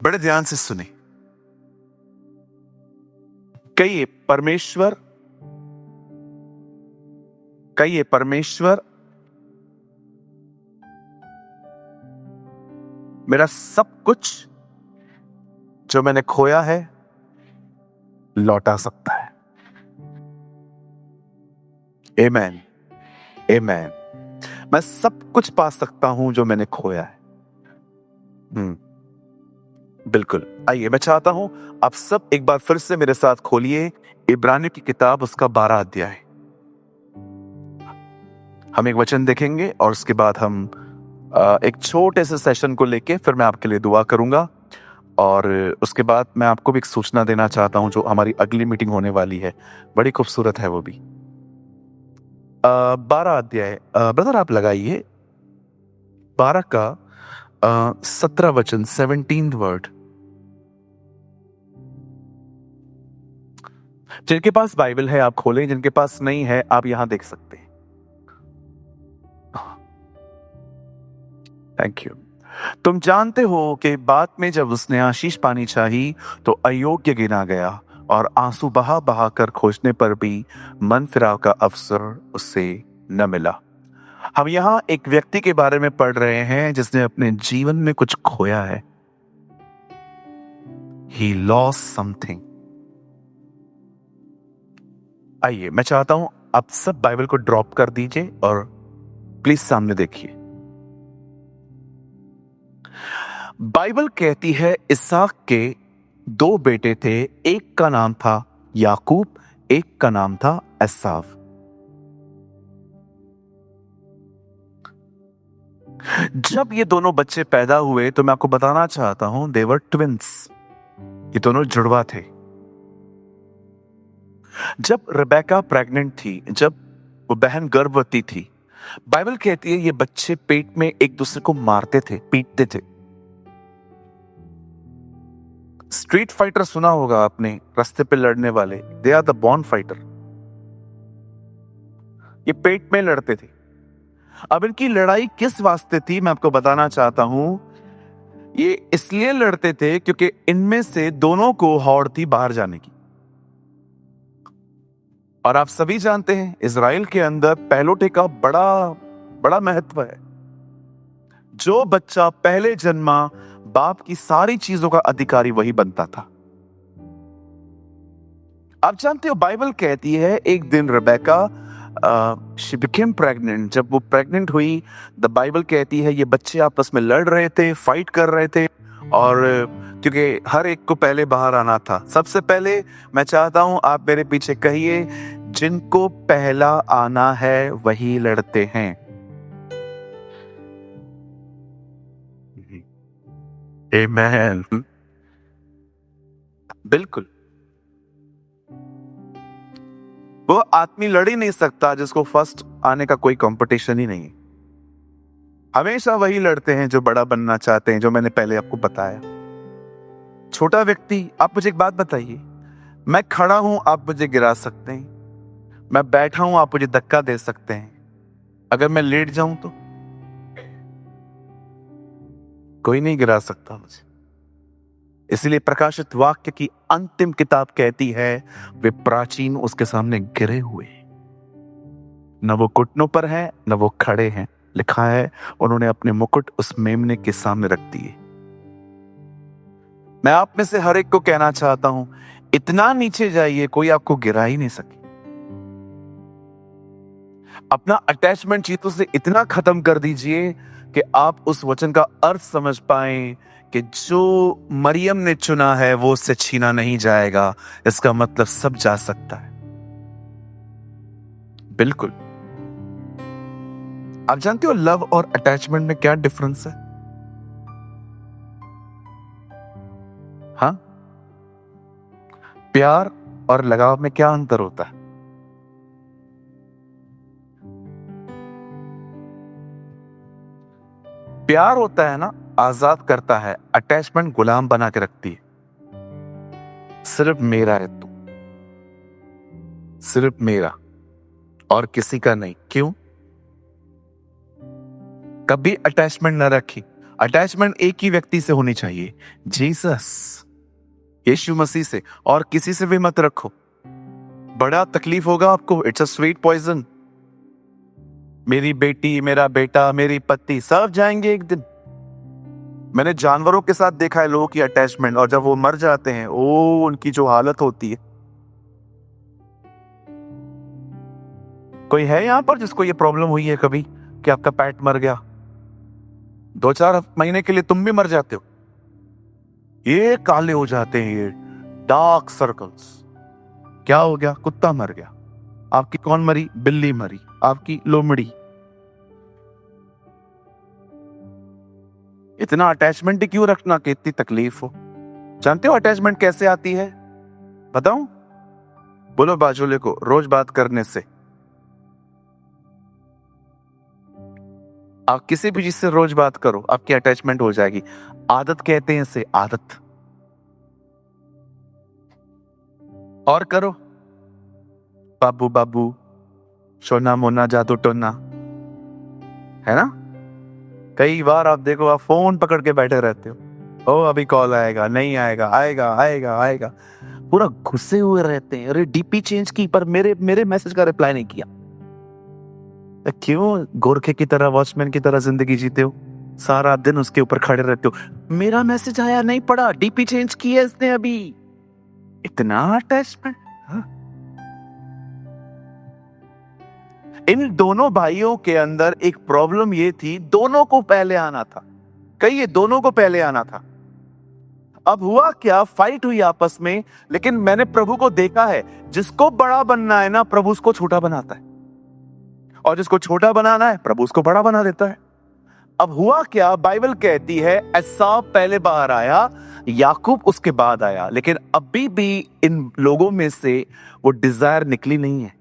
बड़े ध्यान से सुने। कहिए परमेश्वर, कहिए परमेश्वर, मेरा सब कुछ जो मैंने खोया है लौटा सकता है। आमेन, आमेन। मैं सब कुछ पा सकता हूं जो मैंने खोया है। बिल्कुल। आइए, मैं चाहता हूं आप सब एक बार फिर से मेरे साथ खोलिए इब्रानियों की किताब, उसका 12 अध्याय। हम एक वचन देखेंगे और उसके बाद हम एक छोटे से सेशन को लेके फिर मैं आपके लिए दुआ करूंगा और उसके बाद मैं आपको भी एक सूचना देना चाहता हूं जो हमारी अगली मीटिंग होने वाली है। बड़ी खूबसूरत है वो भी। 12 अध्याय, ब्रदर आप लगाइए 12 का 17 वचन, 17th वर्ड। जिनके पास बाइबल है आप खोलें, जिनके पास नहीं है आप यहां देख सकते हैं। Thank you. तुम जानते हो कि बाद में जब उसने आशीष पानी चाही तो अयोग्य गिना गया और आंसू बहा बहा कर खोजने पर भी मन फिराव का अवसर उससे न मिला। हम यहां एक व्यक्ति के बारे में पढ़ रहे हैं जिसने अपने जीवन में कुछ खोया है। He lost something। आइए, मैं चाहता हूं आप सब बाइबल को ड्रॉप कर दीजिए और प्लीज सामने देखिए। बाइबल कहती है इसहाक के 2 बेटे थे, एक का नाम था याकूब, एक का नाम था एसाव। जब ये दोनों बच्चे पैदा हुए तो मैं आपको बताना चाहता हूं दे वर ट्विंस। ये दोनों जुड़वा थे। जब रिबेका प्रेग्नेंट थी, जब वो बहन गर्भवती थी, बाइबल कहती है ये बच्चे पेट में एक दूसरे को मारते थे, पीटते थे। स्ट्रीट फाइटर सुना होगा आपने, रास्ते पे लड़ने वाले, they are the born fighter. ये पेट में लड़ते थे। अब इनकी लड़ाई किस वास्ते थी मैं आपको बताना चाहता हूं। ये इसलिए लड़ते थे क्योंकि इनमें से दोनों को हौड़ थी बाहर जाने की। और आप सभी जानते हैं इजराइल के अंदर पहलोठे का बड़ा बड़ा महत्व है। जो बच्चा पहले जन्मा, बाप की सारी चीजों का अधिकारी वही बनता था। आप जानते हो बाइबल कहती है एक दिन रिबेका शी बिकेम प्रेग्नेंट। जब वो प्रेग्नेंट हुई, द बाइबल कहती है ये बच्चे आपस में लड़ रहे थे, फाइट कर रहे थे और क्योंकि हर एक को पहले बाहर आना था। सबसे पहले मैं चाहता हूं आप मेरे पीछे कहिए, जिनको पहला आना है वही लड़ते हैं। आमेन। बिल्कुल। वो आदमी लड़ ही नहीं सकता जिसको फर्स्ट आने का कोई कंपटीशन ही नहीं है। हमेशा वही लड़ते हैं जो बड़ा बनना चाहते हैं, जो मैंने पहले आपको बताया। छोटा व्यक्ति, आप मुझे एक बात बताइए, मैं खड़ा हूं आप मुझे गिरा सकते हैं, मैं बैठा हूं आप मुझे धक्का दे सकते हैं, अगर मैं लेट जाऊं तो कोई नहीं गिरा सकता मुझे। इसलिए प्रकाशित वाक्य की अंतिम किताब कहती है वे प्राचीन उसके सामने गिरे हुए, न वो घुटनों पर है न वो खड़े हैं। लिखा है उन्होंने अपने मुकुट उस मेमने के सामने रख दिए। मैं आप में से हर एक को कहना चाहता हूं, इतना नीचे जाइए कोई आपको गिरा ही नहीं सके। अपना अटैचमेंट चीजों से इतना खत्म कर दीजिए कि आप उस वचन का अर्थ समझ पाएं कि जो मरियम ने चुना है वो उससे छीना नहीं जाएगा। इसका मतलब सब जा सकता है। बिल्कुल। आप जानते हो लव और अटैचमेंट में क्या डिफरेंस है? हाँ, प्यार और लगाव में क्या अंतर होता है? प्यार होता है ना, आजाद करता है। अटैचमेंट गुलाम बना के रखती है। सिर्फ मेरा है तू, सिर्फ मेरा और किसी का नहीं। क्यों? कभी अटैचमेंट न रखी। अटैचमेंट एक ही व्यक्ति से होनी चाहिए, जीसस, यीशु मसीह से, और किसी से भी मत रखो। बड़ा तकलीफ होगा आपको, इट्स अ स्वीट पॉइजन। मेरी बेटी, मेरा बेटा, मेरी पत्नी सब जाएंगे एक दिन। मैंने जानवरों के साथ देखा है लोगों की अटैचमेंट, और जब वो मर जाते हैं, ओ उनकी जो हालत होती है। कोई है यहां पर जिसको ये प्रॉब्लम हुई है कभी कि आपका पेट मर गया, 2-4 महीने के लिए तुम भी मर जाते हो, ये काले हो जाते हैं, ये डार्क सर्कल्स। क्या हो गया? कुत्ता मर गया। आपकी कौन मरी? बिल्ली मरी, आपकी लोमड़ी। इतना अटैचमेंट ही क्यों रखना कि इतनी तकलीफ हो? जानते हो अटैचमेंट कैसे आती है? बताऊं? बोलो बाजूले को, रोज बात करने से। आप किसी भी चीज से रोज बात करो, आपकी अटैचमेंट हो जाएगी। आदत कहते हैं इसे, आदत। और करो, बाबू बाबू, सोना मोना, जादू टोना, है ना? कई बार आप देखो, आप फोन पकड़ के बैठे रहते हो, ओ अभी कॉल आएगा, नहीं आएगा, आएगा आएगा आएगा, पूरा घुसे हुए रहते हैं। अरे डीपी चेंज की, पर मेरे मैसेज का रिप्लाई नहीं किया। क्यों गोरखे की तरह, वॉचमैन की तरह जिंदगी जीते हो? सारा दिन उसके ऊपर खड़े रहते हो, मेरा मैसेज आया नहीं पढ़ा, डीपी चेंज की है इसने अभी। इतना अटैचमेंट। इन दोनों भाइयों के अंदर एक प्रॉब्लम ये थी, दोनों को पहले आना था। कहिए, दोनों को पहले आना था। अब हुआ क्या? फाइट हुई आपस में, लेकिन मैंने प्रभु को देखा है, जिसको बड़ा बनना है ना, प्रभु उसको छोटा बनाता है, और जिसको छोटा बनाना है, प्रभु उसको बड़ा बना देता है। अब हुआ क्या? बाइबल कहती है एसाव पहले बाहर आया, याकूब उसके बाद आया, लेकिन अभी भी इन लोगों में से वो डिजायर निकली नहीं है।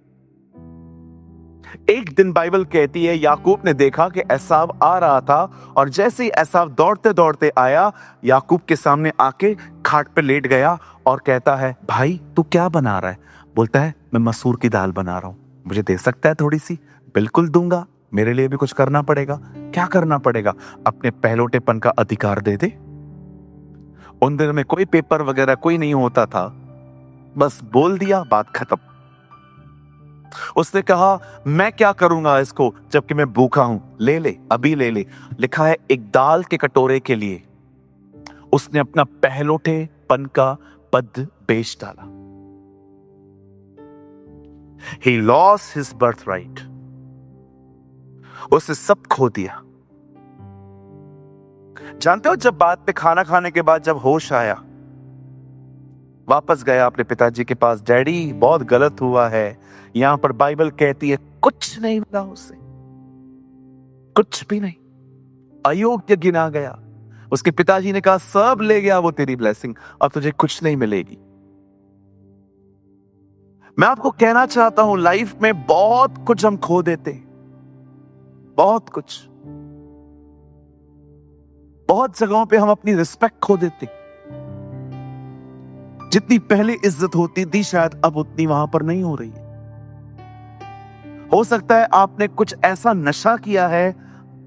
एक दिन बाइबल कहती है याकूब ने देखा कि एसाव आ रहा था, और जैसे ही एसाव दौड़ते दौड़ते आया, याकूब के सामने आके खाट पे लेट गया और कहता है, भाई तू क्या बना रहा है? बोलता है, मैं मसूर की दाल बना रहा हूं, मुझे दे सकता है थोड़ी सी? बिल्कुल दूंगा, मेरे लिए भी कुछ करना पड़ेगा। क्या करना पड़ेगा? अपने पहलोटेपन का अधिकार दे दे। उन दिनों में कोई पेपर वगैरह कोई नहीं होता था, बस बोल दिया, बात खत्म। उसने कहा, मैं क्या करूंगा इसको जबकि मैं भूखा हूं? ले ले, अभी ले ले। लिखा है एक दाल के कटोरे के लिए उसने अपना पहलोटेपन का पद बेच डाला। He lost his birthright. उसने सब खो दिया। जानते हो, जब बात पे खाना खाने के बाद जब होश आया, वापस गया अपने पिताजी के पास, डैडी बहुत गलत हुआ है। यहां पर बाइबल कहती है कुछ नहीं मिला उसे, कुछ भी नहीं, अयोग्य गिना गया। उसके पिताजी ने कहा, सब ले गया वो तेरी ब्लेसिंग, अब तुझे कुछ नहीं मिलेगी। मैं आपको कहना चाहता हूं, लाइफ में बहुत कुछ हम खो देते, बहुत कुछ। बहुत जगहों पे हम अपनी रिस्पेक्ट खो देते। जितनी पहले इज्जत होती थी, शायद अब उतनी वहां पर नहीं हो रही है। हो सकता है आपने कुछ ऐसा नशा किया है,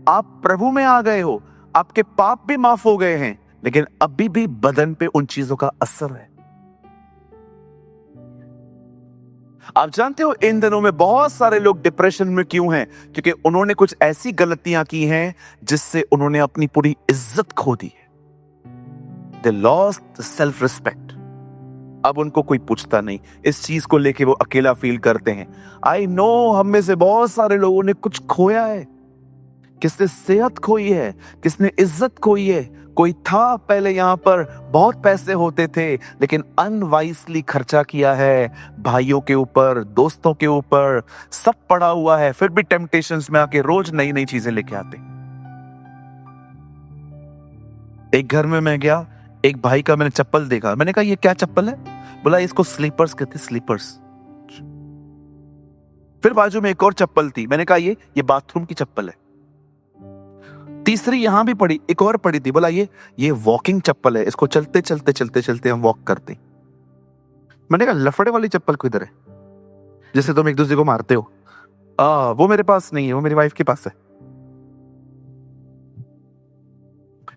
आप प्रभु में आ गए हो, आपके पाप भी माफ हो गए हैं, लेकिन अभी भी बदन पे उन चीजों का असर है। आप जानते हो, इन दिनों में बहुत सारे लोग डिप्रेशन में क्यों हैं? क्योंकि उन्होंने कुछ ऐसी गलतियां की हैं जिससे उन्होंने अपनी पूरी इज्जत खो दी है। They lost self respect. अब उनको कोई पूछता नहीं, इस चीज को लेके वो अकेला फील करते हैं। आई नो, हम में से बहुत सारे लोगों ने कुछ खोया है। किसने सेहत खोई है, किसने इज्जत खोई है। कोई था पहले यहां पर, बहुत पैसे होते थे, लेकिन अनवाइसली खर्चा किया है भाइयों के ऊपर, दोस्तों के ऊपर, सब पड़ा हुआ है, फिर भी टेम्पटेशंस में आके रोज नई नई चीजें लेके आते। एक घर में मैं गया, एक भाई का मैंने चप्पल देखा, मैंने कहा ये क्या चप्पल है? बोला इसको स्लीपर्स कहते, स्लीपर्स। फिर बाजू में एक और चप्पल थी, मैंने कहा ये बाथरूम की चप्पल है। तीसरी यहां भी पड़ी, एक और पड़ी थी, बोला ये वॉकिंग चप्पल है, इसको चलते चलते चलते चलते हम वॉक करते। मैंने कहा लफड़े वाली चप्पल को इधर है, जैसे तुम एक दूसरे को मारते हो। वो मेरे पास नहीं है, वो मेरी वाइफ के पास है।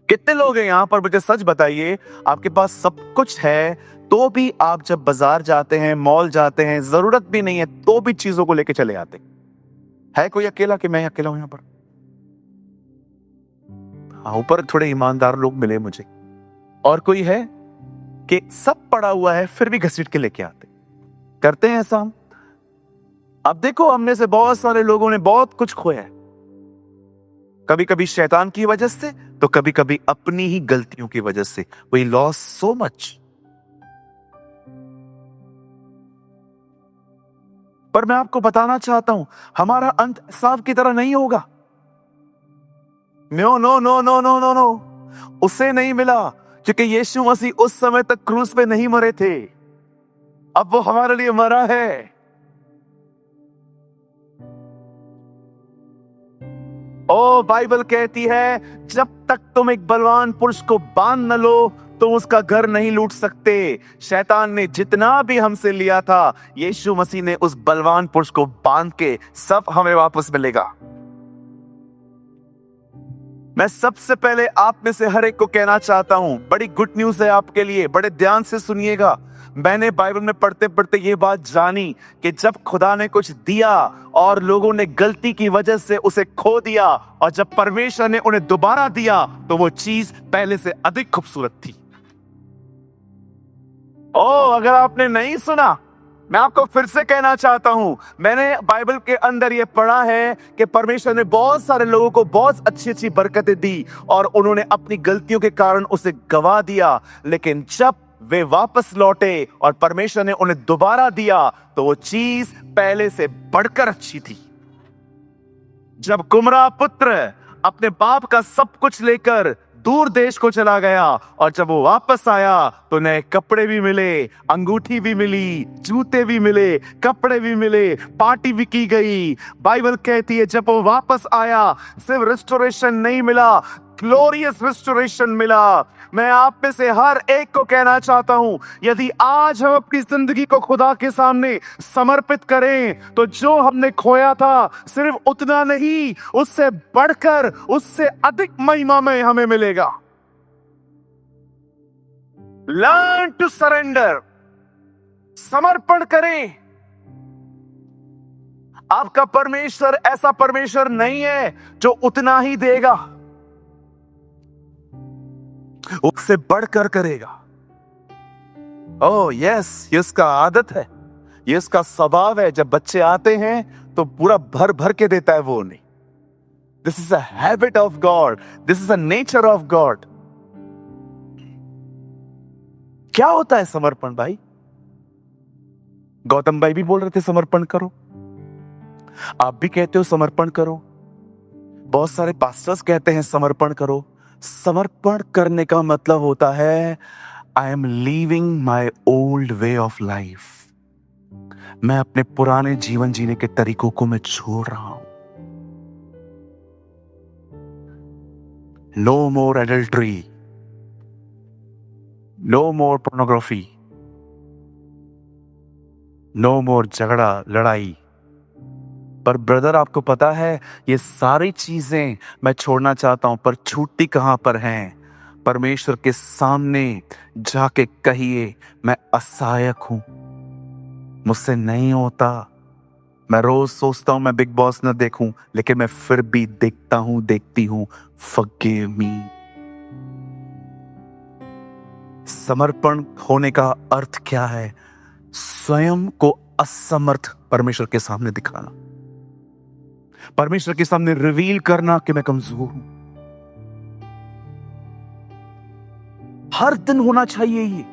कितने लोग हैं यहां पर, मुझे सच बताइए, आपके पास सब कुछ है तो भी आप जब बाजार जाते हैं, मॉल जाते हैं, जरूरत भी नहीं है तो भी चीजों को लेके चले आते है? कोई अकेला कि मैं अकेला हूं यहां पर? हाँ, ऊपर थोड़े ईमानदार लोग मिले मुझे। और कोई है कि सब पड़ा हुआ है फिर भी घसीट के लेके आते? करते हैं ऐसा हम? अब देखो, हमने से बहुत सारे लोगों ने बहुत कुछ खोया है, कभी कभी शैतान की वजह से तो कभी कभी अपनी ही गलतियों की वजह से। We loss so much. पर मैं आपको बताना चाहता हूं, हमारा अंत एसाव की तरह नहीं होगा। No no no no no no no, उसे नहीं मिला क्योंकि यीशु मसीह उस समय तक क्रूस पे नहीं मरे थे, अब वो हमारे लिए मरा है। ओ बाइबल कहती है, जब तक तुम एक बलवान पुरुष को बांध न लो तुम उसका घर नहीं लूट सकते। शैतान ने जितना भी हमसे लिया था, यीशु मसीह ने उस बलवान पुरुष को बांध के सब हमें वापस मिलेगा। मैं सबसे पहले आप में से हर एक को कहना चाहता हूं, बड़ी गुड न्यूज है आपके लिए, बड़े ध्यान से सुनिएगा। मैंने बाइबल में पढ़ते पढ़ते ये बात जानी कि जब खुदा ने कुछ दिया और लोगों ने गलती की वजह से उसे खो दिया, और जब परमेश्वर ने उन्हें दोबारा दिया तो वो चीज पहले से अधिक खूबसूरत थी। अगर आपने नहीं सुना, मैं आपको फिर से कहना चाहता हूं, मैंने बाइबल के अंदर यह पढ़ा है कि परमेश्वर ने बहुत सारे लोगों को बहुत अच्छी अच्छी बरकतें दी और उन्होंने अपनी गलतियों के कारण उसे गवा दिया, लेकिन जब वे वापस लौटे और परमेश्वर ने उन्हें दोबारा दिया तो वो चीज पहले से बढ़कर अच्छी थी। जब गुमराह पुत्र अपने बाप का सब कुछ लेकर दूर देश को चला गया और जब वो वापस आया तो नए कपड़े भी मिले, अंगूठी भी मिली, जूते भी मिले, कपड़े भी मिले, पार्टी भी की गई। बाइबल कहती है जब वो वापस आया सिर्फ रिस्टोरेशन नहीं मिला, ग्लोरियस रिस्टोरेशन मिला। मैं आप में से हर एक को कहना चाहता हूं, यदि आज हम अपनी जिंदगी को खुदा के सामने समर्पित करें तो जो हमने खोया था सिर्फ उतना नहीं, उससे बढ़कर, उससे अधिक महिमा में हमें मिलेगा। लर्न टू सरेंडर, समर्पण करें। आपका परमेश्वर ऐसा परमेश्वर नहीं है जो उतना ही देगा, उससे बढ़कर करेगा। ओह यस, ये उसका आदत है, ये उसका स्वभाव है। जब बच्चे आते हैं तो पूरा भर भर के देता है वो नहीं। This is a habit of God, this is a nature of God. क्या होता है समर्पण भाई? गौतम भाई भी बोल रहे थे समर्पण करो, आप भी कहते हो समर्पण करो, बहुत सारे पास्टर्स कहते हैं समर्पण करो। समर्पण करने का मतलब होता है I am leaving my old way of life. मैं अपने पुराने जीवन जीने के तरीकों को मैं छोड़ रहा हूं। नो मोर एडल्ट्री, नो मोर पोर्नोग्राफी, नो मोर झगड़ा लड़ाई। पर ब्रदर आपको पता है ये सारी चीजें मैं छोड़ना चाहता हूं, पर छूटती कहां पर हैं? परमेश्वर के सामने जाके कहिए मैं असहायक हूं, मुझसे नहीं होता। मैं रोज सोचता हूं मैं बिग बॉस न देखूं, लेकिन मैं फिर भी देखता हूं, देखती हूं। Forgive me. समर्पण होने का अर्थ क्या है? स्वयं को असमर्थ परमेश्वर के सामने दिखाना, परमेश्वर के सामने रिवील करना कि मैं कमजोर हूं। हर दिन होना चाहिए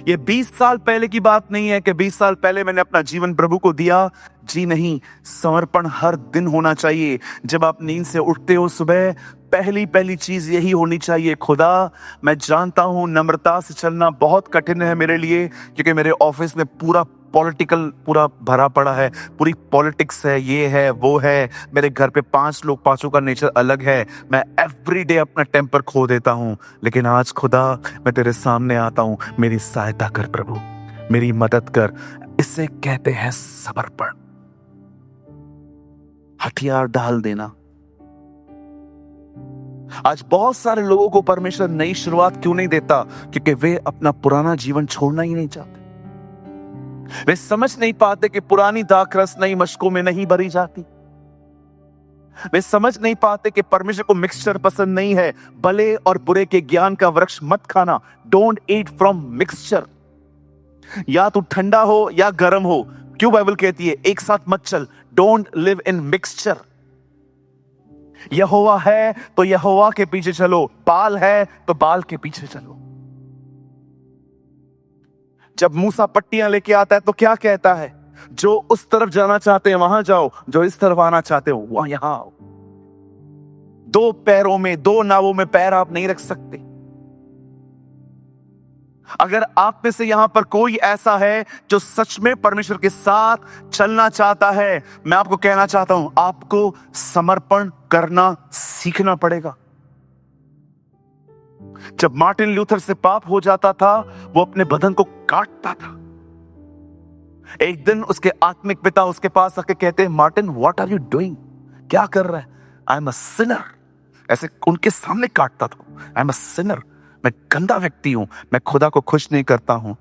ये 20 साल पहले की बात नहीं है कि 20 साल पहले मैंने अपना जीवन प्रभु को दिया। जी नहीं, समर्पण हर दिन होना चाहिए। जब आप नींद से उठते हो सुबह, पहली चीज यही होनी चाहिए, खुदा मैं जानता हूं नम्रता से चलना बहुत कठिन है मेरे लिए, क्योंकि मेरे ऑफिस में पूरा पॉलिटिकल पूरा भरा पड़ा है, पूरी पॉलिटिक्स है, ये है वो है, मेरे घर पे 5 लोग, पांचों का नेचर अलग है, मैं एवरीडे अपना टेम्पर खो देता हूं। लेकिन आज खुदा मैं तेरे सामने आता हूं, मेरी सहायता कर प्रभु, मेरी मदद कर। इसे कहते हैं समर्पण, हथियार डाल देना। आज बहुत सारे लोगों को परमेश्वर नई शुरुआत क्यों नहीं देता? क्योंकि वे अपना पुराना जीवन छोड़ना ही नहीं चाहते। वे समझ नहीं पाते कि पुरानी दाखरस नई मशकों में नहीं भरी जाती। वे समझ नहीं पाते कि परमेश्वर को मिक्सचर पसंद नहीं है। भले और बुरे के ज्ञान का वृक्ष मत खाना। Don't eat from mixture. या तो ठंडा हो या गर्म हो। क्यों बाइबल कहती है एक साथ मत चल? Don't live in mixture. यहोवा है तो यहोवा के पीछे चलो, बाल है तो बाल के पीछे चलो। जब मूसा पट्टियां लेके आता है तो क्या कहता है? जो उस तरफ जाना चाहते हैं वहां जाओ, जो इस तरफ आना चाहते हो वहां यहां आओ। दो पैरों में, दो नावों में पैर आप नहीं रख सकते। अगर आप में से यहां पर कोई ऐसा है जो सच में परमेश्वर के साथ चलना चाहता है, मैं आपको कहना चाहता हूं, आपको समर्पण करना सीखना पड़ेगा। जब मार्टिन लूथर से पाप हो जाता था, वो अपने बदन को काटता था। एक दिन उसके आत्मिक पिता उसके पास आके कहते हैं, Martin what are you doing? क्या कर रहा है? I am a sinner. ऐसे उनके सामने काटता था। आई एम अ सिनर, मैं गंदा व्यक्ति हूं, मैं खुदा को खुश नहीं करता हूं।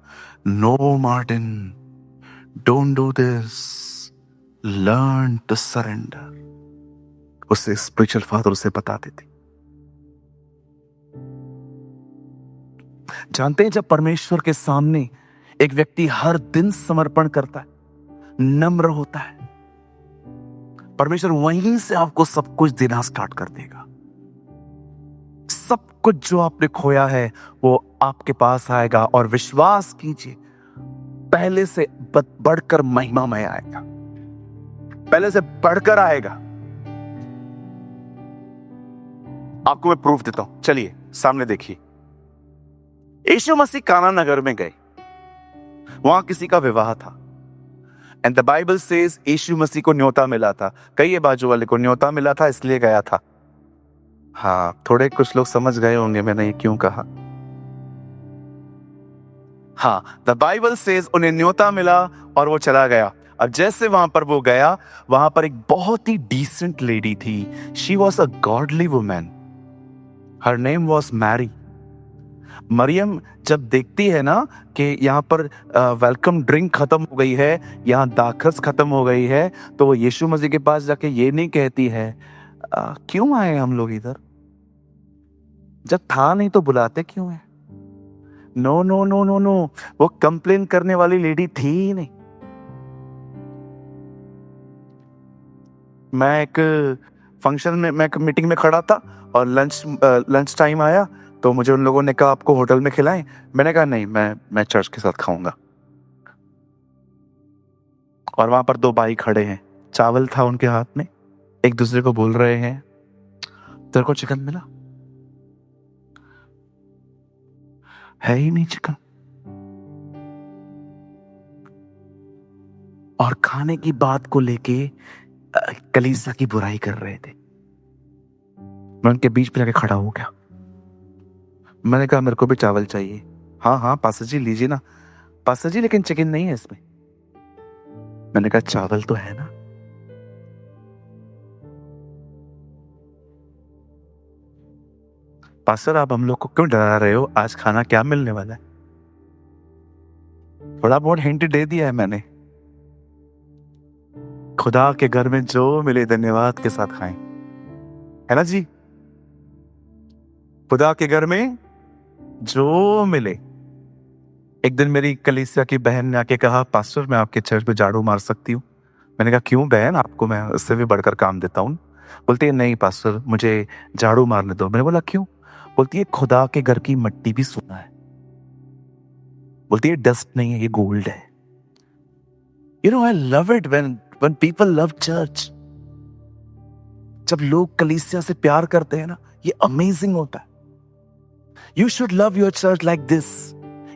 No Martin, don't do this, learn to surrender. उससे स्पिरिचुअल फादर उसे बताते थे। जानते हैं, जब परमेश्वर के सामने एक व्यक्ति हर दिन समर्पण करता है, नम्र होता है, परमेश्वर वहीं से आपको सब कुछ देना स्टार्ट कर देगा। सब कुछ जो आपने खोया है वो आपके पास आएगा। और विश्वास कीजिए, पहले से बढ़कर महिमामय आएगा, पहले से बढ़कर आएगा। आपको मैं प्रूफ देता हूं, चलिए सामने देखिए। यीशु मसीह काना नगर में गए, वहां किसी का विवाह था। एंड द बाइबल सेज यीशु मसीह को न्योता मिला था। कई बाजू वाले को न्योता मिला था इसलिए गया था। हाँ, थोड़े कुछ लोग समझ गए होंगे मैंने ये क्यों कहा। हाँ, द बाइबल सेज उन्हें न्योता मिला और वो चला गया। अब जैसे वहां पर वो गया, वहां पर एक बहुत ही डिसेंट लेडी थी। She was a godly woman. Her name was Mary. मरियम जब देखती है ना कि यहाँ पर वेलकम ड्रिंक खत्म हो गई है, यहाँ दाखरस खत्म हो गई है, तो वो यीशु मसीह के पास जाके ये नहीं कहती है क्यों आए हम लोग इधर, जब था नहीं तो बुलाते क्यों है? No no no no no, वो कंप्लेन करने वाली लेडी थी ही नहीं। मैं एक फंक्शन में, मैं एक मीटिंग में खड़ा था और लंच टाइम आया तो मुझे उन लोगों ने कहा आपको होटल में खिलाएं। मैंने कहा नहीं, मैं चर्च के साथ खाऊंगा। और वहां पर दो भाई खड़े हैं, चावल था उनके हाथ में, एक दूसरे को बोल रहे हैं तेरे को चिकन मिला? है ही नहीं चिकन। और खाने की बात को लेके कलीसिया की बुराई कर रहे थे। मैं उनके बीच में जाके खड़ा हो गया। मैंने कहा मेरे को भी चावल चाहिए। हाँ हाँ पास्टर जी लीजिए ना। पास्टर जी लेकिन चिकन नहीं है इसमें। मैंने कहा चावल तो है ना। पास्टर आप हम लोग को क्यों डरा रहे हो? आज खाना क्या मिलने वाला है? थोड़ा बहुत हिंट दे दिया है मैंने। खुदा के घर में जो मिले धन्यवाद के साथ खाएं, है ना जी? खुदा के घर में जो मिले। एक दिन मेरी कलीसिया की बहन ने आके कहा पास्टर मैं आपके चर्च में झाड़ू मार सकती हूँ? मैंने कहा क्यों बहन, आपको मैं उससे भी बढ़कर काम देता हूँ। बोलती है नहीं पास्टर मुझे झाड़ू मारने दो। मैंने बोला क्यों? बोलती है खुदा के घर की मिट्टी भी सोना है। बोलती है डस्ट नहीं है, ये गोल्ड है। You know I love it when people love church. जब लोग कलीसिया से प्यार करते हैं ना, ये अमेजिंग होता है। You should love your church like this.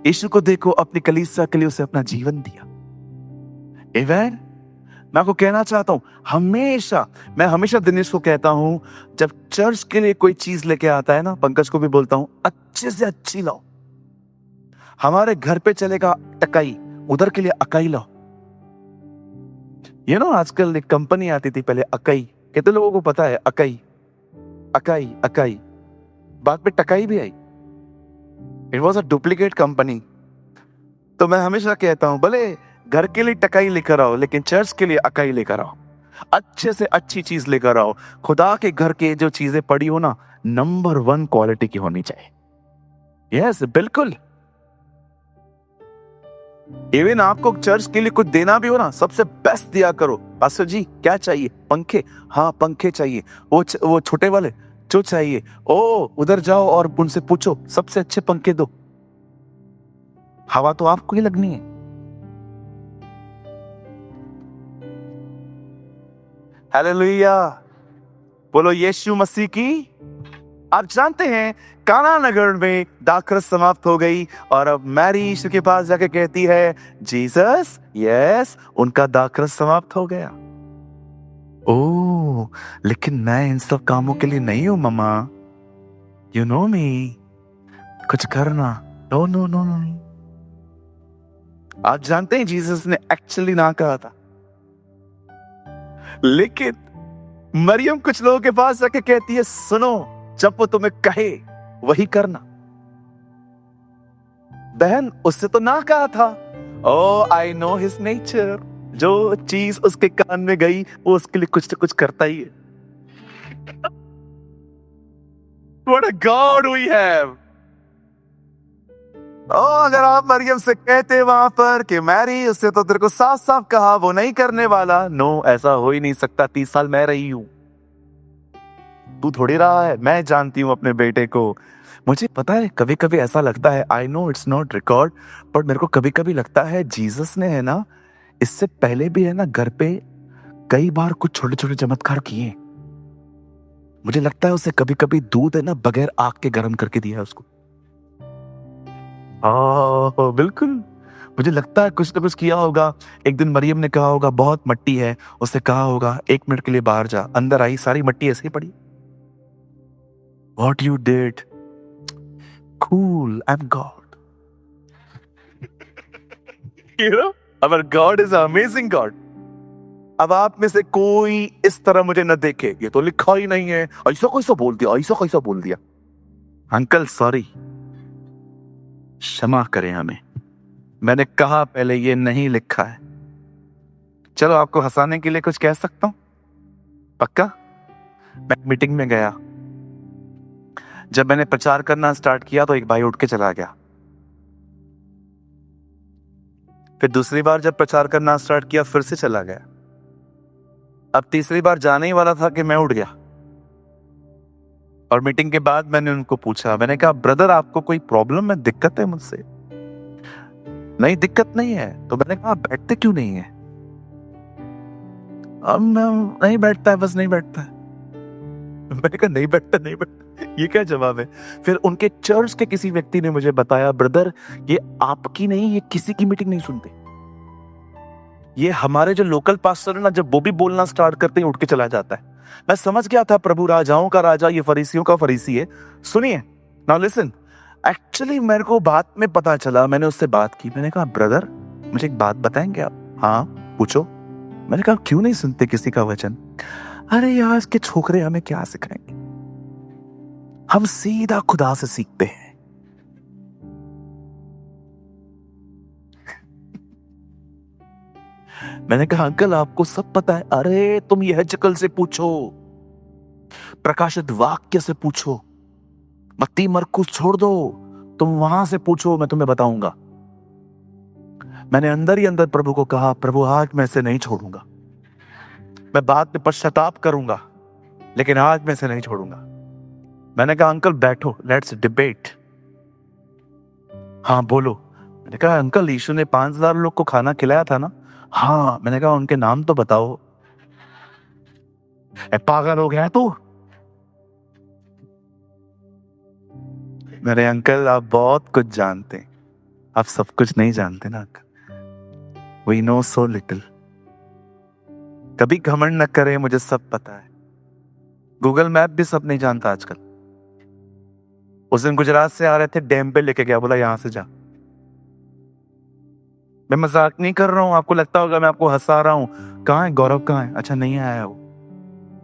यीशु को देखो, अपनी कलीसिया के लिए उसे अपना जीवन दिया। आमेन। मैं आपको कहना चाहता हूं, मैं हमेशा दिनेश को कहता हूं, जब चर्च के लिए कोई चीज लेके आता है ना, पंकज को भी बोलता हूं अच्छे से अच्छी लाओ। हमारे घर पे चलेगा टकाई, उधर के लिए अकाई लाओ। ये ना आजकल एक कंपनी आती थी पहले, अकाई। कितने लोगों को पता है अकाई? अकाई अकाई बाद में टकाई भी आई। It was a duplicate company. तो मैं हमेशा कहता हूं, भले घर के लिए टकाई लेकर आओ, लेकिन चर्च के लिए अकाई लेकर आओ। अच्छे से अच्छी चीज लेकर आओ। खुदा के घर के जो चीजें पड़ी हो ना, नंबर 1 क्वालिटी की होनी चाहिए। यस, बिल्कुल। इवन आपको चर्च के लिए कुछ देना भी हो ना, सबसे बेस्ट दिया करो। पास्टर जी क्या चाहिए? पंखे? हाँ पंखे चाहिए। वो छोटे वाले जो चाहिए, ओ उधर जाओ और उनसे पूछो, सबसे अच्छे पंखे दो। हवा तो आपको ही लगनी है। हालेलुया, बोलो यीशु मसीह की। आप जानते हैं काना नगर में दाखरस समाप्त हो गई और अब मैरी यीशु के पास जाके कहती है, जीसस, यस, उनका दाखरस समाप्त हो गया। ओ, लेकिन मैं इन सब कामों के लिए नहीं हूं मम्मा, यू नो मी, कुछ करना। No no no no. आप जानते हैं जीसस ने एक्चुअली ना कहा था, लेकिन मरियम कुछ लोगों के पास जाके कहती है, सुनो, जब वो तुम्हें कहे वही करना। बहन, उससे तो ना कहा था। ओ आई नो हिज नेचर, जो चीज उसके कान में गई वो उसके लिए कुछ न कुछ करता ही है। What a God we have! अगर आप मरियम से कहते वहां पर कि मैरी, उससे तो तेरे को साफ साफ कहा वो नहीं करने वाला। नो, ऐसा हो ही नहीं सकता। 30 साल मैं रही हूं, तू थोड़ी रहा है। मैं जानती हूं अपने बेटे को। मुझे पता है कभी कभी ऐसा लगता है, I know it's not record, पर मेरे को कभी कभी लगता है जीसस ने है ना, इससे पहले भी है ना घर पे कई बार कुछ छोटे छोटे चमत्कार किए। मुझे लगता है उसे कभी कभी दूध है ना बगैर आग के गर्म करके दिया है उसको। बिल्कुल, मुझे लगता है कुछ ना कुछ किया होगा। एक दिन मरियम ने कहा होगा बहुत मट्टी है, उससे कहा होगा 1 मिनट के लिए बाहर जा। अंदर आई, सारी मट्टी ऐसे ही पड़ी। What you did? Cool, I'm God. You know, our God is an amazing God. अब आप में से कोई इस तरह मुझे न देखे, ये तो लिखा ही नहीं है, ऐसा कैसा बोल दिया, ऐसा कैसा बोल दिया। अंकल सॉरी, क्षमा करें हमें, मैंने कहा पहले ये नहीं लिखा है। चलो आपको हंसाने के लिए कुछ कह सकता हूं, पक्का। मैं मीटिंग में गया, जब मैंने प्रचार करना स्टार्ट किया तो एक भाई उठ के चला गया। फिर दूसरी बार जब प्रचार करना स्टार्ट किया फिर से चला गया। अब तीसरी बार जाने ही वाला था कि मैं उठ गया। और मीटिंग के बाद मैंने उनको पूछा, मैंने कहा ब्रदर आपको कोई प्रॉब्लम है, दिक्कत है मुझसे? नहीं दिक्कत नहीं है। तो मैंने कहा बैठते क्यों नहीं है? अब मैं नहीं बैठता है, बस नहीं बैठता है। मैंने कहा नहीं बैठता, नहीं बैठता, ये क्या जवाब है? फिर उनके चर्च के किसी व्यक्ति ने मुझे बताया, ब्रदर ये आपकी नहीं, ये किसी की मीटिंग नहीं सुनते। ये हमारे जो लोकल पास्टर है ना, जब वो भी बोलना स्टार्ट करते हैं उठ के चला जाता है। मैं समझ गया था प्रभु राजाओं का राजा, ये फरीसियों का फरीसी है। सुनिए, नाउ लिसन। एक्चुअली मेरे को बात में पता चला, मैंने उससे बात की, मैंने कहा ब्रदर मुझे एक बात बताएंगे आप? हाँ पूछो। मैंने कहा क्यों नहीं सुनते किसी का वचन? अरे यार इसके छोकरे हमें क्या सिखाएंगे, हम सीधा खुदा से सीखते हैं। मैंने कहा अंकल आपको सब पता है। अरे तुम यह जकल से पूछो, प्रकाशित वाक्य से पूछो, मत्ती मरकुस छोड़ दो, तुम वहां से पूछो, मैं तुम्हें बताऊंगा। मैंने अंदर ही अंदर प्रभु को कहा, प्रभु आज मैं इसे नहीं छोड़ूंगा, मैं बाद में पश्चाताप करूंगा, लेकिन आज मैं इसे नहीं छोड़ूंगा। मैंने कहा अंकल बैठो, लेट्स डिबेट। हाँ बोलो। मैंने कहा अंकल यीशु ने 5000 लोग को खाना खिलाया था ना? हाँ। मैंने कहा उनके नाम तो बताओ। पागल हो गया तू? मेरे अंकल आप बहुत कुछ जानते हैं, आप सब कुछ नहीं जानते ना uncle. We know so little. कभी घमंड न करें, मुझे सब पता है। गूगल मैप भी सब नहीं जानता आजकल। उस दिन गुजरात से आ रहे थे, डैम पे लेके गया, बोला यहां से जा। मैं मजाक नहीं कर रहा हूं, आपको लगता होगा मैं आपको हंसा रहा हूं। कहाँ है गौरव, कहाँ है? अच्छा नहीं आया वो।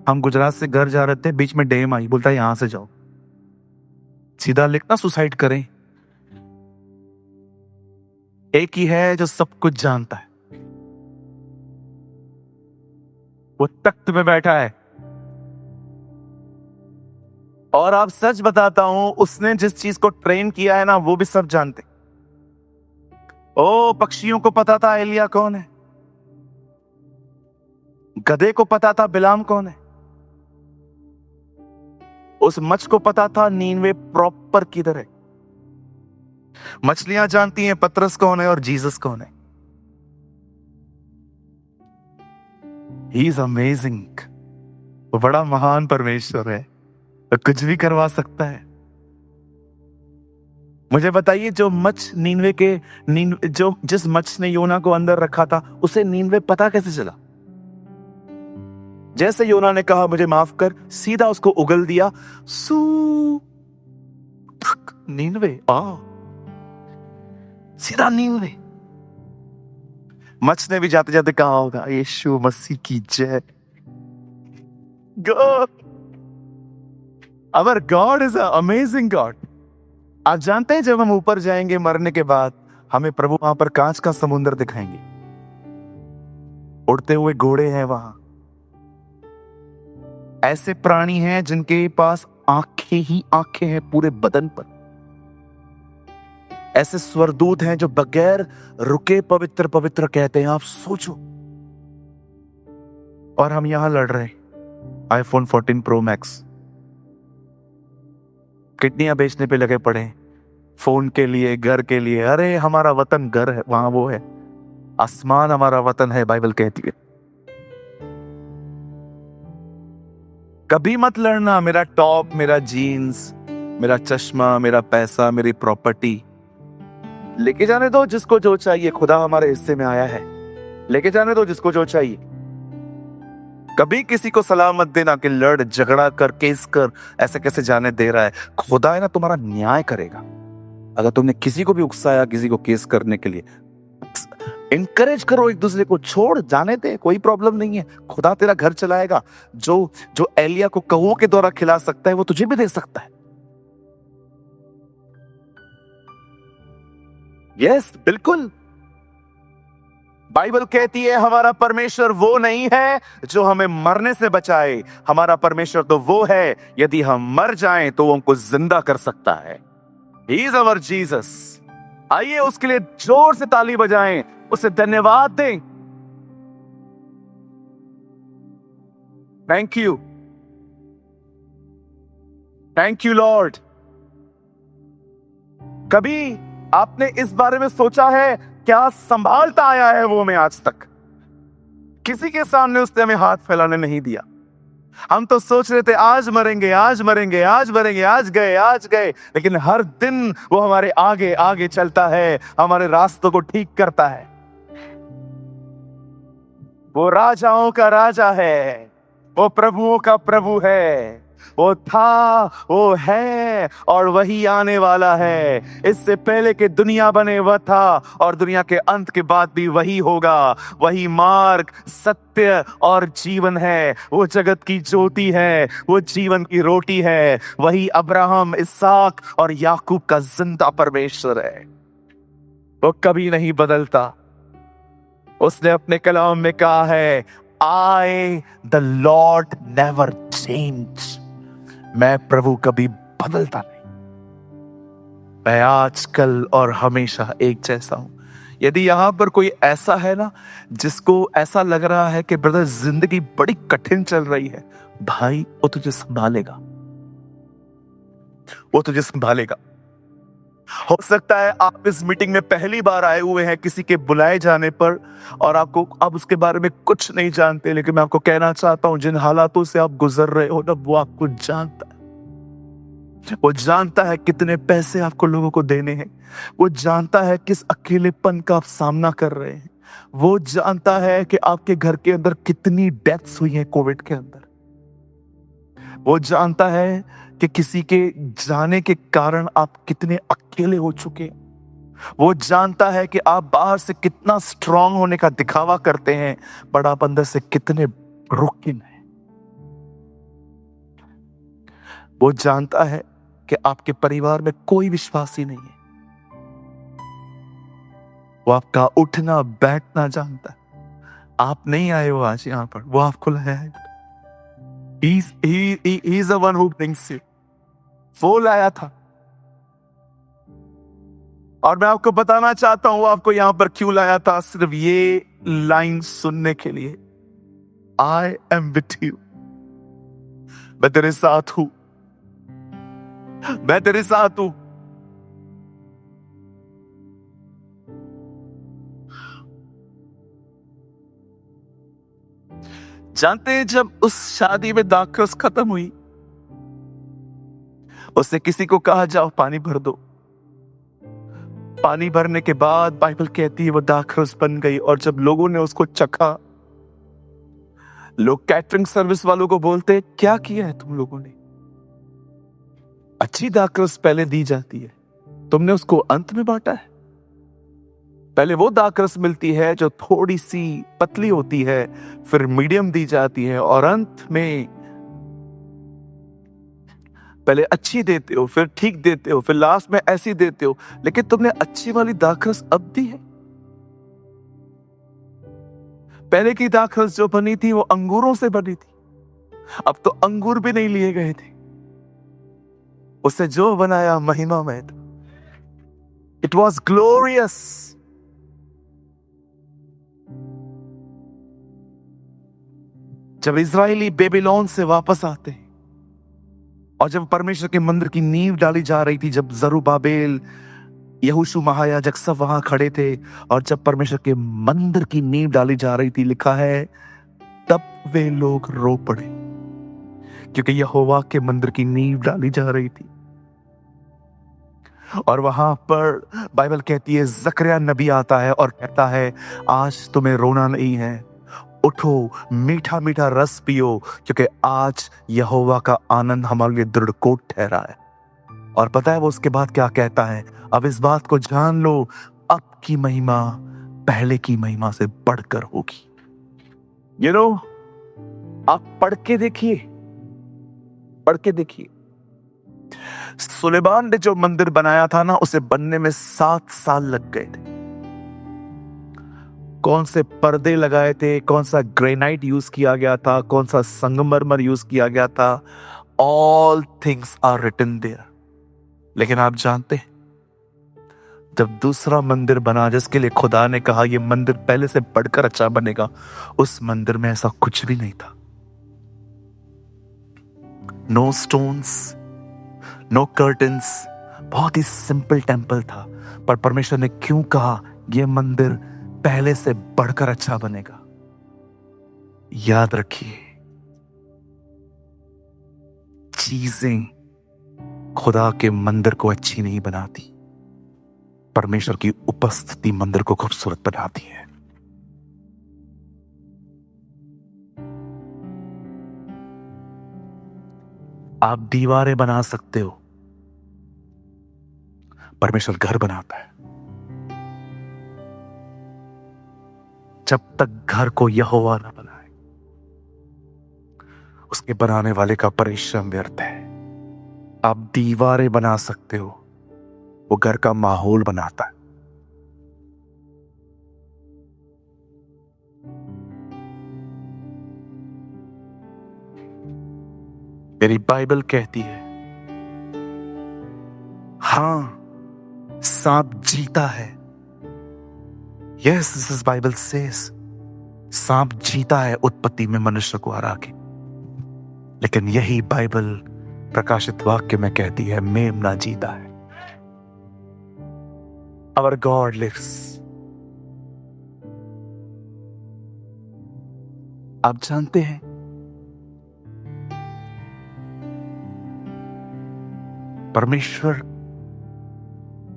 हम गुजरात से घर जा रहे थे, बीच में डैम आई, बोलता है यहां से जाओ। सीधा लिखना सुसाइड करें। एक ही है जो सब कुछ जानता है, वो तख्त पे बैठा है। और आप सच बताता हूं, उसने जिस चीज को ट्रेन किया है ना, वो भी सब जानते। ओ, पक्षियों को पता था एलिया कौन है, गधे को पता था बिलाम कौन है, उस मछ को पता था नीनवे प्रॉपर किधर है। मछलियां जानती हैं पतरस कौन है और जीसस कौन है। He is amazing. वो बड़ा महान परमेश्वर है, तो कुछ भी करवा सकता है। मुझे बताइए, जो मछ नीनवे के जो जिस मछ ने योना को अंदर रखा था, उसे नीनवे पता कैसे चला? जैसे योना ने कहा मुझे माफ कर, सीधा उसको उगल दिया। सू नीनवे, सीधा नीनवे। मछ ने भी जाते जाते कहा होगा, यीशु मसीह की जय। God, our God is a amazing God. आप जानते हैं, जब हम ऊपर जाएंगे मरने के बाद, हमें प्रभु वहां पर कांच का समुद्र दिखाएंगे, उड़ते हुए घोड़े हैं वहां, ऐसे प्राणी हैं जिनके पास आंखें ही आंखें हैं पूरे बदन पर, ऐसे स्वरदूत हैं जो बगैर रुके पवित्र पवित्र कहते हैं। आप सोचो। और हम यहां लड़ रहे हैं आईफोन 14 प्रो मैक्स, किडनियां बेचने पे लगे पड़े हैं फोन के लिए, घर के लिए। अरे हमारा वतन घर है, वहां वो है, आसमान हमारा वतन है, बाइबल कहती है। कभी मत लड़ना मेरा टॉप, मेरा जीन्स, मेरा चश्मा, मेरा पैसा, मेरी प्रॉपर्टी। लेके जाने दो जिसको जो चाहिए, खुदा हमारे हिस्से में आया है, लेके जाने दो जिसको जो चाहिए। कभी किसी को सलाह मत देना कि लड़ झगड़ा कर केस कर, ऐसे कैसे जाने दे रहा है। खुदा है ना, तुम्हारा न्याय करेगा। अगर तुमने किसी को भी उकसाया किसी को केस करने के लिए, इनकरेज करो एक दूसरे को, छोड़ जाने दे, कोई प्रॉब्लम नहीं है। खुदा तेरा घर चलाएगा। जो जो एलिया को कौओं के द्वारा खिला सकता है, वो तुझे भी दे सकता है। यस, बिल्कुल। बाइबल कहती है हमारा परमेश्वर वो नहीं है जो हमें मरने से बचाए, हमारा परमेश्वर तो वो है यदि हम मर जाएं तो वो हमको जिंदा कर सकता है। He is our Jesus। आइए उसके लिए जोर से ताली बजाएं, उसे धन्यवाद दें। Thank you, thank you Lord. कभी आपने इस बारे में सोचा है क्या संभालता आया है वो हमें आज तक? किसी के सामने उसने हमें हाथ फैलाने नहीं दिया। हम तो सोच रहे थे आज मरेंगे, आज मरेंगे, आज मरेंगे, आज गए, आज गए, लेकिन हर दिन वो हमारे आगे आगे चलता है, हमारे रास्तों को ठीक करता है। वो राजाओं का राजा है, वो प्रभुओं का प्रभु है, वो था, वो है और वही आने वाला है। इससे पहले कि दुनिया बने वह था, और दुनिया के अंत के बाद भी वही होगा। वही मार्ग, सत्य और जीवन है, वो जगत की ज्योति है, वो जीवन की रोटी है। वही अब्राहम, इसहाक और याकूब का जिंदा परमेश्वर है। वो कभी नहीं बदलता। उसने अपने कलाम में कहा है, I the Lord never change। मैं प्रभु कभी बदलता नहीं, मैं आज कल और हमेशा एक जैसा हूं। यदि यहां पर कोई ऐसा है ना जिसको ऐसा लग रहा है कि ब्रदर जिंदगी बड़ी कठिन चल रही है, भाई वो तुझे संभालेगा, वो तुझे संभालेगा। हो सकता है आप इस मीटिंग में पहली बार आए हुए हैं किसी के बुलाए जाने पर, और आप उसके बारे में कुछ नहीं जानते, लेकिन मैं आपको कहना चाहता हूं जिन हालातों से आप गुजर रहे हो ना, वो आपको जानता है। वो जानता है कितने पैसे आपको लोगों को देने हैं, वो जानता है किस अकेलेपन का आप सामना कर रहे हैं, वो जानता है कि आपके घर के अंदर कितनी डेथ्स हुई हैं कोविड के अंदर, वो जानता है कि किसी के जाने के कारण आप कितने अकेले हो चुके हैं। वो जानता है कि आप बाहर से कितना स्ट्रांग होने का दिखावा करते हैं, बट आप अंदर से कितने ब्रोकन हैं। वो जानता है कि आपके परिवार में कोई विश्वासी नहीं है। वो आपका उठना बैठना जानता है। आप नहीं आए हो आज यहां पर, वो आपको लाया है। He is the one who brings you. वो लाया था। और मैं आपको बताना चाहता हूं वो आपको यहां पर क्यों लाया था, सिर्फ ये लाइन सुनने के लिए। I am with you. मैं तेरे साथ हूं, मैं तेरे साथ हूं। जानते हैं जब उस शादी में दाखरस खत्म हुई, उसने किसी को कहा जाओ पानी भर दो। पानी भरने के बाद बाइबल कहती है वो दाखरस बन गई। और जब लोगों ने उसको चखा, लोग कैटरिंग सर्विस वालों को बोलते क्या किया है तुम लोगों ने? अच्छी दाखरस पहले दी जाती है, तुमने उसको अंत में बांटा है। पहले वो दाखरस मिलती है जो थोड़ी सी पतली होती है, फिर मीडियम दी जाती है, और अंत में पहले अच्छी देते हो, फिर ठीक देते हो, फिर लास्ट में ऐसी देते हो। लेकिन तुमने अच्छी वाली दाखरस अब दी है। पहले की दाखरस जो बनी थी वो अंगूरों से बनी थी, अब तो अंगूर भी नहीं लिए गए थे। उसे जो बनाया महिमा में था। It was glorious. जब इजरायली बेबीलोन से वापस आते हैं और जब परमेश्वर के मंदिर की नींव डाली जा रही थी, जब जरुब्बाबेल, यहोशू महायाजक सब वहां खड़े थे, और जब परमेश्वर के मंदिर की नींव डाली जा रही थी, लिखा है तब वे लोग रो पड़े, क्योंकि यहोवा के मंदिर की नींव डाली जा रही थी। और वहां पर बाइबल कहती है जकरिया नबी आता है और कहता है आज तुम्हें रोना नहीं है, उठो मीठा मीठा रस पियो, क्योंकि आज यहोवा का आनंद हमारे लिए दृढ़कोट ठहरा है। और पता है वो उसके बाद क्या कहता है? अब इस बात को जान लो, अब की महिमा पहले की महिमा से बढ़कर होगी। आप पढ़ के देखिए, पढ़ के देखिए। सुलेमान ने जो मंदिर बनाया था ना, उसे बनने में 7 साल लग गए थे। कौन से पर्दे लगाए थे, कौन सा ग्रेनाइट यूज किया गया था, कौन सा संगमरमर यूज किया गया था, all things are written there. लेकिन आप जानते हैं जब दूसरा मंदिर बना, जिसके लिए खुदा ने कहा यह मंदिर पहले से बढ़कर अच्छा बनेगा, उस मंदिर में ऐसा कुछ भी नहीं था। नो स्टोन्स, नो कर्टन्स, बहुत ही सिंपल टेंपल था। पर परमेश्वर ने क्यों कहा यह मंदिर पहले से बढ़कर अच्छा बनेगा? याद रखिए, चीजें खुदा के मंदिर को अच्छी नहीं बनाती, परमेश्वर की उपस्थिति मंदिर को खूबसूरत बनाती है। आप दीवारें बना सकते हो, परमेश्वर घर बनाता है। जब तक घर को यहोवा ना बनाए, उसके बनाने वाले का परिश्रम व्यर्थ है। आप दीवारें बना सकते हो, वो घर का माहौल बनाता है। मेरी बाइबल कहती है हां, सांप जीता है। यस, दिस बाइबल सेज सांप जीता है उत्पत्ति में मनुष्य को हरा के। लेकिन यही बाइबल प्रकाशित वाक्य में कहती है मेमना जीता है। Our God lives. आप जानते हैं परमेश्वर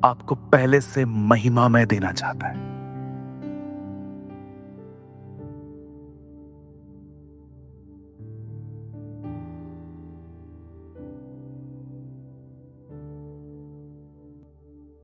आपको पहले से महिमा में देना चाहता है।